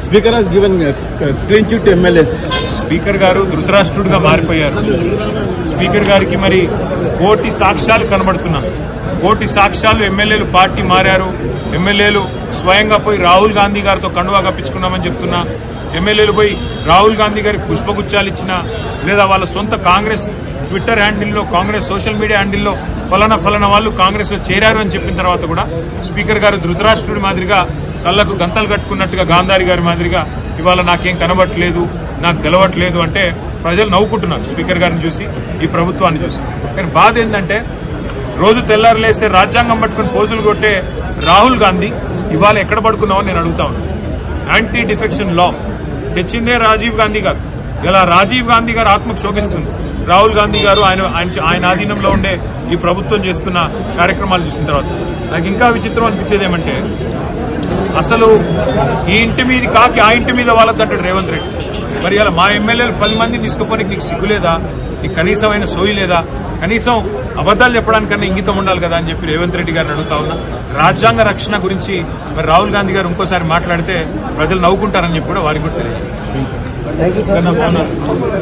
Speaker has given clean chit MLAs. Speaker గారు ధృతరాష్ట్రుడిగా మారిపోయారు. Speaker గారికి మరి కోటి సాక్ష్యాలు కనబడుతున్నాయి. కోటి సాక్ష్యాలు ఎమ్మెల్యేలు పార్టీ మారారు. ఎమ్మెల్యేలు స్వయంగా పోయి రాహుల్ గాంధీ గారితో కండువా కప్పించుకున్నామని చెప్తున్నా. ఎమ్మెల్యేలు పోయి రాహుల్ గాంధీ గారికి పుష్పగుచ్చాలు ఇచ్చినా, లేదా వాళ్ళ సొంత కాంగ్రెస్ ట్విట్టర్ హ్యాండిల్లో, కాంగ్రెస్ సోషల్ మీడియా హ్యాండిల్లో ఫలానా వాళ్ళు కాంగ్రెస్ లో చేరారు అని చెప్పిన తర్వాత కూడా స్పీకర్ గారు ధృతరాష్ట్రుడి మాదిరిగా కళ్లకు గంతలు కట్టుకున్నట్టుగా గాంధారి గారి మాదిరిగా ఇవాళ నాకేం కనబట్టలేదు, నాకు తెలవట్లేదు అంటే ప్రజలు నవ్వుకుంటున్నారు స్పీకర్ గారిని చూసి, ఈ ప్రభుత్వాన్ని చూసి. కానీ బాధ ఏంటంటే రోజు తెల్లారులేస్తే రాజ్యాంగం పట్టుకుని పోజులు కొట్టే రాహుల్ గాంధీ ఇవాళ ఎక్కడ పడుకున్నామని నేను అడుగుతా ఉన్నాను. యాంటీ డిఫెక్షన్ లా తెచ్చిందే రాజీవ్ గాంధీ గారు. ఇలా రాజీవ్ గాంధీ గారు ఆత్మకు శోభిస్తుంది. రాహుల్ గాంధీ గారు ఆయన ఆధీనంలో ఉండే ఈ ప్రభుత్వం చేస్తున్న కార్యక్రమాలు చూసిన తర్వాత నాకు ఇంకా విచిత్రం అనిపించేది ఏమంటే, అసలు ఈ ఇంటి మీద కాకి ఆ ఇంటి మీద వాళ్ళదంటాడు రేవంత్ రెడ్డి. మరి ఇలా మా ఎమ్మెల్యేలు 10 మందిని తీసుకుపోయి నీకు సిగ్గు లేదా, నీకు కనీసమైన సోయి లేదా, కనీసం అబద్దాలు చెప్పడానికన్నా ఇంగితం ఉండాలి కదా అని చెప్పి రేవంత్ రెడ్డి గారిని అడుగుతా ఉన్నా. రాజ్యాంగ రక్షణ గురించి మరి రాహుల్ గాంధీ గారు ఇంకోసారి మాట్లాడితే ప్రజలు నవ్వుకుంటారని చెప్పి కూడా వారికి కూడా తెలియజేస్తారు.